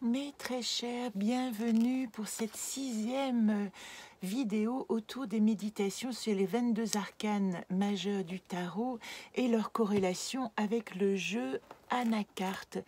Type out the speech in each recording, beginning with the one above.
Mes très chers, bienvenue pour cette 6e vidéo autour des méditations sur les 22 arcanes majeurs du tarot et leur corrélation avec le jeu Anacarte.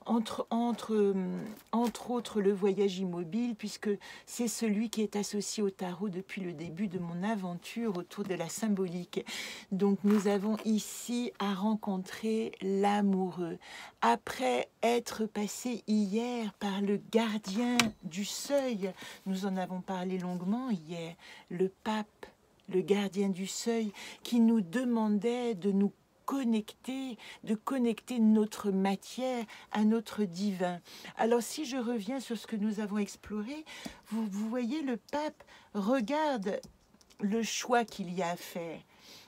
Entre autres le voyage immobile, puisque c'est celui qui est associé au tarot depuis le début de mon aventure autour de la symbolique. Donc nous avons ici à rencontrer l'amoureux. Après être passé hier par le gardien du seuil, nous en avons parlé longuement hier, le pape, le gardien du seuil, qui nous demandait de nous de connecter notre matière à notre divin. Alors si je reviens sur ce que nous avons exploré, vous voyez, le pape regarde le choix qu'il y a à faire.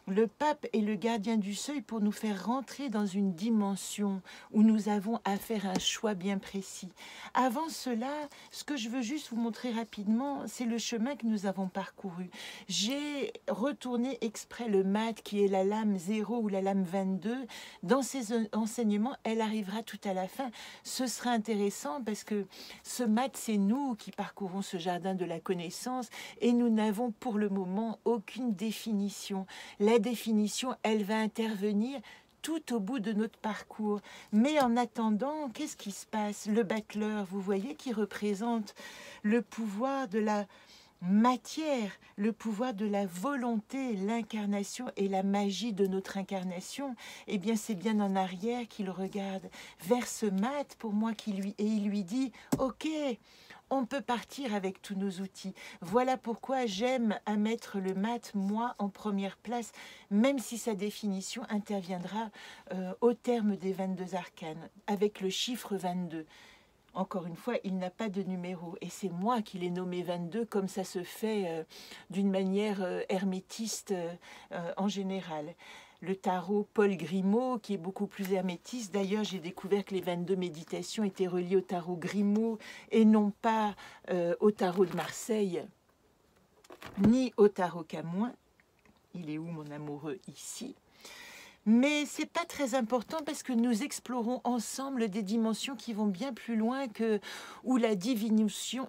Le pape est le gardien du seuil pour nous faire rentrer dans une dimension où nous avons à faire un choix bien précis. Avant cela, ce que je veux juste vous montrer rapidement, c'est le chemin que nous avons parcouru. J'ai retourné exprès le mat qui est la lame 0 ou la lame 22. Dans ces enseignements, elle arrivera tout à la fin. Ce sera intéressant parce que ce mat, c'est nous qui parcourons ce jardin de la connaissance et nous n'avons pour le moment aucune définition. La définition, elle va intervenir tout au bout de notre parcours. Mais en attendant, qu'est-ce qui se passe? Le battleur, vous voyez, qui représente le pouvoir de la matière, le pouvoir de la volonté, l'incarnation et la magie de notre incarnation, eh bien c'est bien en arrière qu'il regarde vers ce mat pour moi et il lui dit « Ok, on peut partir avec tous nos outils. » Voilà pourquoi j'aime à mettre le mat, moi, en première place, même si sa définition interviendra au terme des 22 arcanes, avec le chiffre 22. Encore une fois, il n'a pas de numéro et c'est moi qui l'ai nommé 22 comme ça se fait d'une manière hermétiste en général. Le tarot Paul Grimaud, qui est beaucoup plus hermétiste. D'ailleurs, j'ai découvert que les 22 méditations étaient reliées au tarot Grimaud et non pas au tarot de Marseille, ni au tarot Camoin. Il est où mon amoureux? Ici. Mais ce n'est pas très important parce que nous explorons ensemble des dimensions qui vont bien plus loin que ou la divination,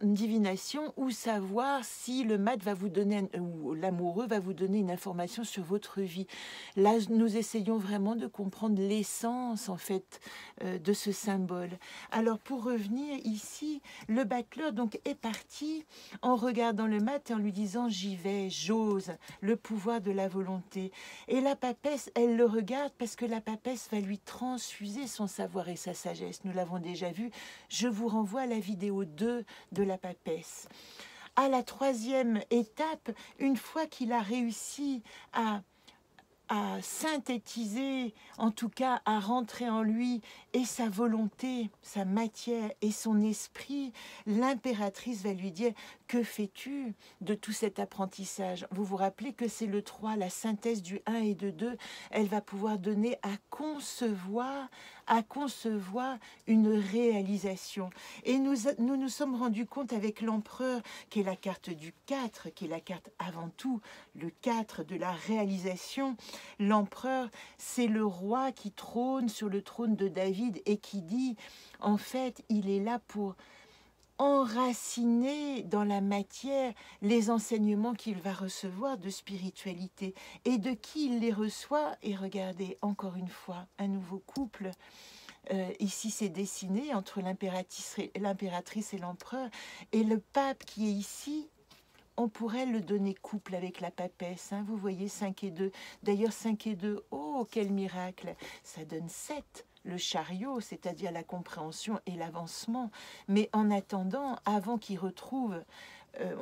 ou savoir si le mat va vous donner, ou l'amoureux va vous donner une information sur votre vie. Là, nous essayons vraiment de comprendre l'essence, en fait, de ce symbole. Alors, pour revenir ici, le battleur donc est parti en regardant le mat et en lui disant « J'y vais, j'ose, le pouvoir de la volonté ». Et la papesse, elle le regarde parce que la papesse va lui transfuser son savoir et sa sagesse. Nous l'avons déjà vu. Je vous renvoie à la vidéo 2 de la papesse. À la 3e étape, une fois qu'il a réussi à synthétiser, en tout cas à rentrer en lui et sa volonté, sa matière et son esprit, l'impératrice va lui dire « Que fais-tu de tout cet apprentissage ?» Vous vous rappelez que c'est le 3, la synthèse du 1 et de 2. Elle va pouvoir donner à concevoir une réalisation. Et nous sommes rendus compte avec l'empereur, qui est la carte du 4, qui est la carte avant tout, le 4 de la réalisation. L'empereur, c'est le roi qui trône sur le trône de David et qui dit, en fait, il est là pour enraciner dans la matière les enseignements qu'il va recevoir de spiritualité. Et de qui il les reçoit? Et regardez, encore une fois, un nouveau couple. Ici, c'est dessiné entre l'impératrice et l'empereur. Et le pape qui est ici, on pourrait le donner couple avec la papesse. Hein, vous voyez, 5 et 2. D'ailleurs, 5 et 2, oh, quel miracle! Ça donne 7. Le chariot, c'est-à-dire la compréhension et l'avancement. Mais en attendant, avant qu'il retrouve,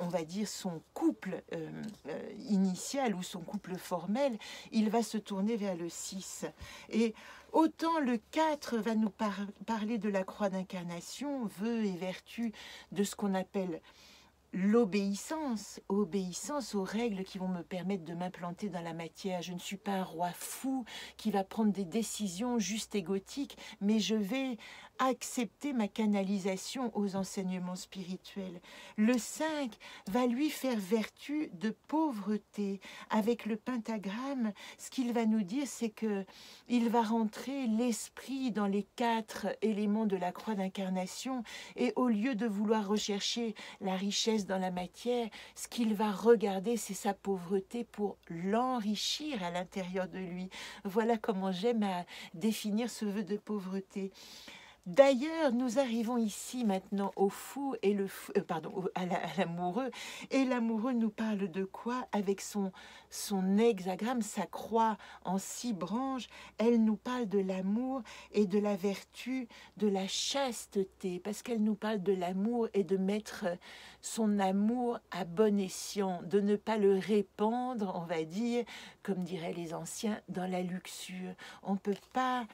on va dire, son couple initial ou son couple formel, il va se tourner vers le 6. Et autant le 4 va nous parler de la croix d'incarnation, vœux et vertus de ce qu'on appelle l'obéissance, obéissance aux règles qui vont me permettre de m'implanter dans la matière. Je ne suis pas un roi fou qui va prendre des décisions juste égotiques, mais je vais accepter ma canalisation aux enseignements spirituels. Le 5 va lui faire vertu de pauvreté. Avec le pentagramme, ce qu'il va nous dire, c'est que il va rentrer l'esprit dans les 4 éléments de la croix d'incarnation, et au lieu de vouloir rechercher la richesse dans la matière, ce qu'il va regarder, c'est sa pauvreté pour l'enrichir à l'intérieur de lui. Voilà comment j'aime à définir ce vœu de pauvreté. D'ailleurs, nous arrivons ici maintenant au fou et à l'amoureux. Et l'amoureux nous parle de quoi? Avec son hexagramme, sa croix en 6 branches, elle nous parle de l'amour et de la vertu, de la chasteté, parce qu'elle nous parle de l'amour et de mettre son amour à bon escient, de ne pas le répandre, on va dire, comme diraient les anciens, dans la luxure. On ne peut pas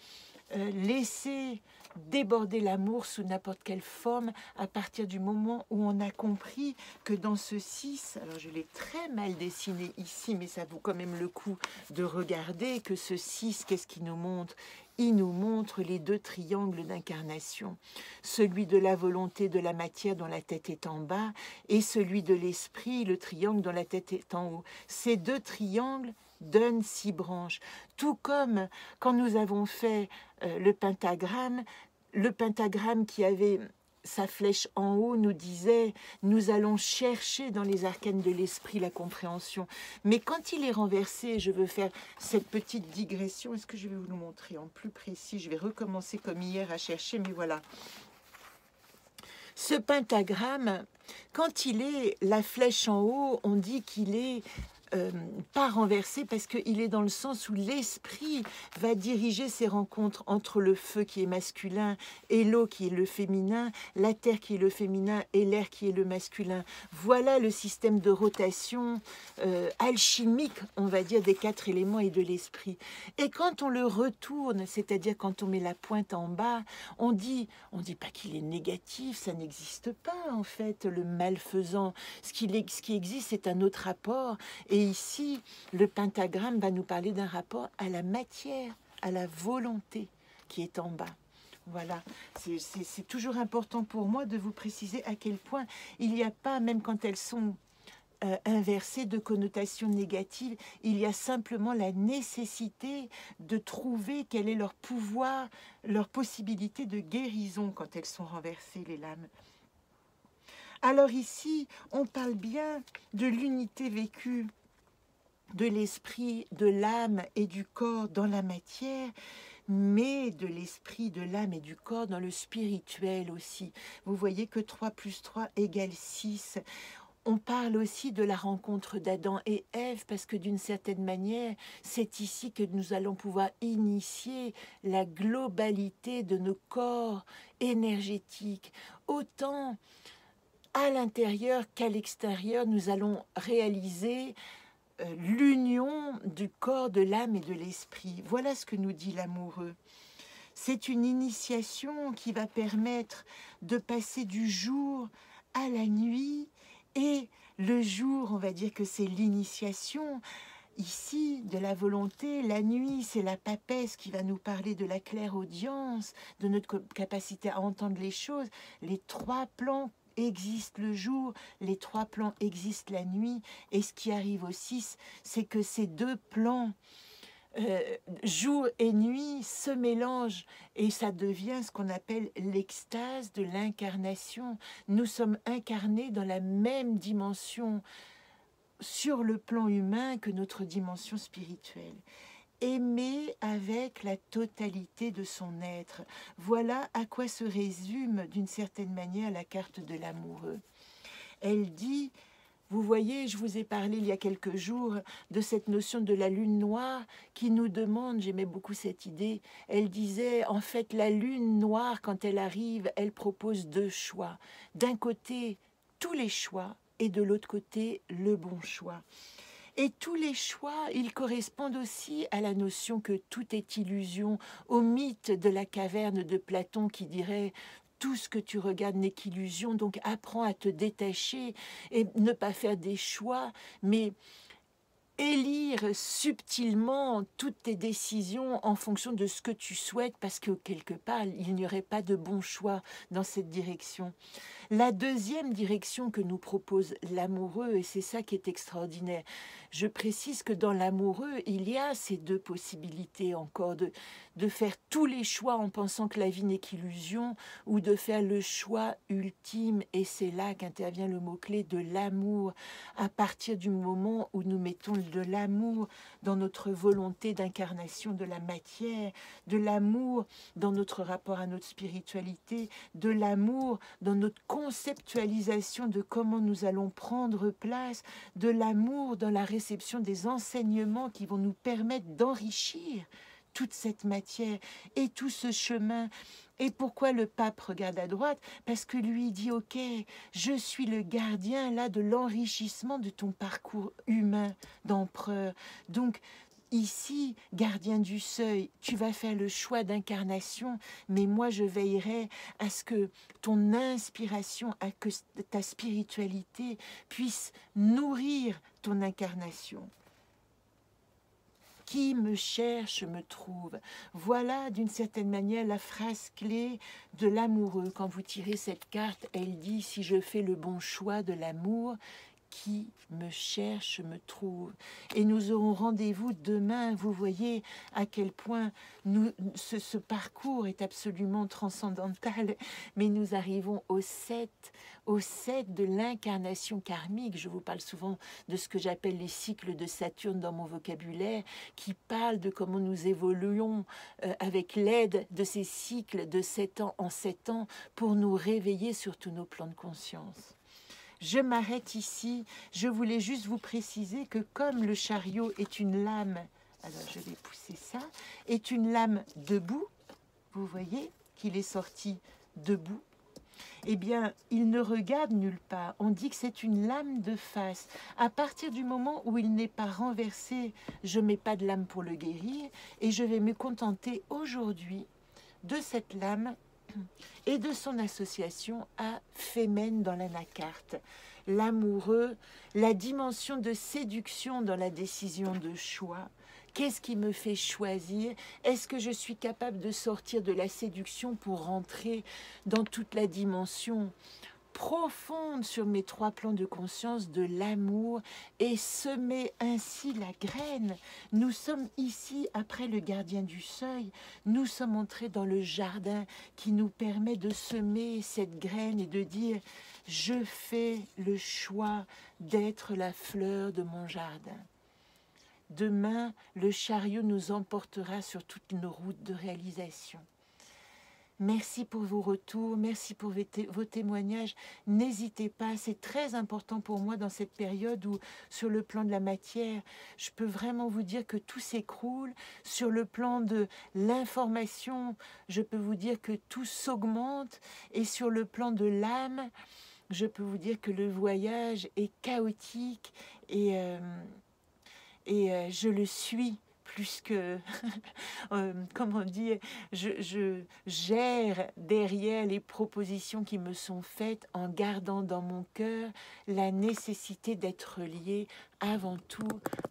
laisser déborder l'amour sous n'importe quelle forme à partir du moment où on a compris que dans ce 6, alors je l'ai très mal dessiné ici, mais ça vaut quand même le coup de regarder que ce 6, qu'est-ce qu'il nous montre? Il nous montre les 2 triangles d'incarnation, celui de la volonté de la matière dont la tête est en bas et celui de l'esprit, le triangle dont la tête est en haut. Ces 2 triangles donnent 6 branches. Tout comme quand nous avons fait le pentagramme qui avait sa flèche en haut nous disait « Nous allons chercher dans les arcanes de l'esprit la compréhension ». Mais quand il est renversé, je veux faire cette petite digression. Est-ce que je vais vous le montrer en plus précis? Je vais recommencer comme hier à chercher, mais voilà. Ce pentagramme, quand il est la flèche en haut, on dit qu'il est pas renversé parce qu'il est dans le sens où l'esprit va diriger ses rencontres entre le feu qui est masculin et l'eau qui est le féminin, la terre qui est le féminin et l'air qui est le masculin. Voilà le système de rotation alchimique, on va dire, des 4 éléments et de l'esprit. Et quand on le retourne, c'est-à-dire quand on met la pointe en bas, on dit pas qu'il est négatif, ça n'existe pas en fait, le malfaisant. Ce qui existe, c'est un autre rapport. Et ici, le pentagramme va nous parler d'un rapport à la matière, à la volonté qui est en bas. Voilà, c'est toujours important pour moi de vous préciser à quel point il n'y a pas, même quand elles sont inversées, de connotations négatives, il y a simplement la nécessité de trouver quel est leur pouvoir, leur possibilité de guérison quand elles sont renversées, les lames. Alors ici, on parle bien de l'unité vécue de l'esprit, de l'âme et du corps dans la matière, mais de l'esprit, de l'âme et du corps dans le spirituel aussi. Vous voyez que 3 plus 3 égale 6. On parle aussi de la rencontre d'Adam et Ève, parce que d'une certaine manière, c'est ici que nous allons pouvoir initier la globalité de nos corps énergétiques. Autant à l'intérieur qu'à l'extérieur, nous allons réaliser l'union du corps, de l'âme et de l'esprit. Voilà ce que nous dit l'amoureux. C'est une initiation qui va permettre de passer du jour à la nuit, et le jour, on va dire que c'est l'initiation ici de la volonté. La nuit, c'est la papesse qui va nous parler de la clairaudience, de notre capacité à entendre les choses. Les 3 plans existe le jour, les 3 plans existent la nuit, et ce qui arrive aussi, c'est que ces 2 plans, jour et nuit, se mélangent, et ça devient ce qu'on appelle l'extase de l'incarnation. Nous sommes incarnés dans la même dimension sur le plan humain que notre dimension spirituelle. Aimer avec la totalité de son être. Voilà à quoi se résume d'une certaine manière la carte de l'amoureux. Elle dit, vous voyez, je vous ai parlé il y a quelques jours de cette notion de la lune noire qui nous demande, j'aimais beaucoup cette idée, elle disait, en fait, la lune noire, quand elle arrive, elle propose 2 choix. D'un côté, tous les choix, et de l'autre côté, le bon choix. Et tous les choix, ils correspondent aussi à la notion que tout est illusion, au mythe de la caverne de Platon qui dirait « tout ce que tu regardes n'est qu'illusion », donc apprends à te détacher et ne pas faire des choix, mais élire subtilement toutes tes décisions en fonction de ce que tu souhaites, parce que quelque part, il n'y aurait pas de bon choix dans cette direction. La deuxième direction que nous propose l'amoureux, et c'est ça qui est extraordinaire, je précise que dans l'amoureux, il y a ces deux possibilités encore de faire tous les choix en pensant que la vie n'est qu'illusion, ou de faire le choix ultime, et c'est là qu'intervient le mot-clé de l'amour, à partir du moment où nous mettons de l'amour dans notre volonté d'incarnation de la matière, de l'amour dans notre rapport à notre spiritualité, de l'amour dans notre conceptualisation de comment nous allons prendre place, de l'amour dans la réception des enseignements qui vont nous permettre d'enrichir toute cette matière et tout ce chemin. Et pourquoi le pape regarde à droite? Parce que lui dit, ok, je suis le gardien là de l'enrichissement de ton parcours humain d'empereur. Donc, ici, gardien du seuil, tu vas faire le choix d'incarnation, mais moi je veillerai à ce que ton inspiration, à que ta spiritualité puisse nourrir ton incarnation. Qui me cherche me trouve. Voilà d'une certaine manière la phrase clé de l'amoureux. Quand vous tirez cette carte, elle dit, si je fais le bon choix de l'amour, qui me cherche me trouve. Et nous aurons rendez-vous demain. Vous voyez à quel point ce parcours est absolument transcendantal. Mais nous arrivons au 7 de l'incarnation karmique. Je vous parle souvent de ce que j'appelle les cycles de Saturne dans mon vocabulaire, qui parlent de comment nous évoluons avec l'aide de ces cycles de 7 ans en 7 ans pour nous réveiller sur tous nos plans de conscience. Je m'arrête ici. Je voulais juste vous préciser que comme le chariot est une lame, alors je vais pousser ça, est une lame debout, vous voyez qu'il est sorti debout, eh bien, il ne regarde nulle part. On dit que c'est une lame de face. À partir du moment où il n'est pas renversé, je ne mets pas de lame pour le guérir et je vais me contenter aujourd'hui de cette lame et de son association à Fémène dans l'anacarte. L'amoureux, la dimension de séduction dans la décision de choix. Qu'est-ce qui me fait choisir? Est-ce que je suis capable de sortir de la séduction pour rentrer dans toute la dimension profonde sur mes 3 plans de conscience de l'amour et semer ainsi la graine? Nous sommes ici, après le gardien du seuil, nous sommes entrés dans le jardin qui nous permet de semer cette graine et de dire « Je fais le choix d'être la fleur de mon jardin ». Demain, le chariot nous emportera sur toutes nos routes de réalisation. Merci pour vos retours, merci pour vos témoignages. N'hésitez pas, c'est très important pour moi dans cette période où, sur le plan de la matière, je peux vraiment vous dire que tout s'écroule. Sur le plan de l'information, je peux vous dire que tout s'augmente. Et sur le plan de l'âme, je peux vous dire que le voyage est chaotique et je le suis. Plus que, comme on dit, je gère derrière les propositions qui me sont faites en gardant dans mon cœur la nécessité d'être lié avant tout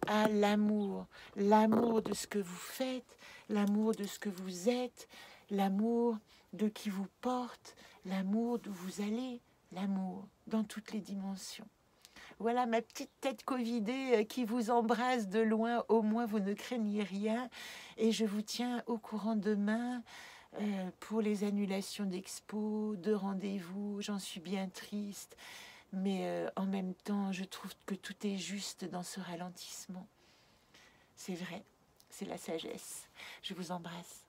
à l'amour. L'amour de ce que vous faites, l'amour de ce que vous êtes, l'amour de qui vous porte, l'amour d'où vous allez, l'amour dans toutes les dimensions. Voilà ma petite tête covidée qui vous embrasse de loin, au moins vous ne craignez rien. Et je vous tiens au courant demain pour les annulations d'expos, de rendez-vous. J'en suis bien triste, mais en même temps, je trouve que tout est juste dans ce ralentissement. C'est vrai, c'est la sagesse. Je vous embrasse.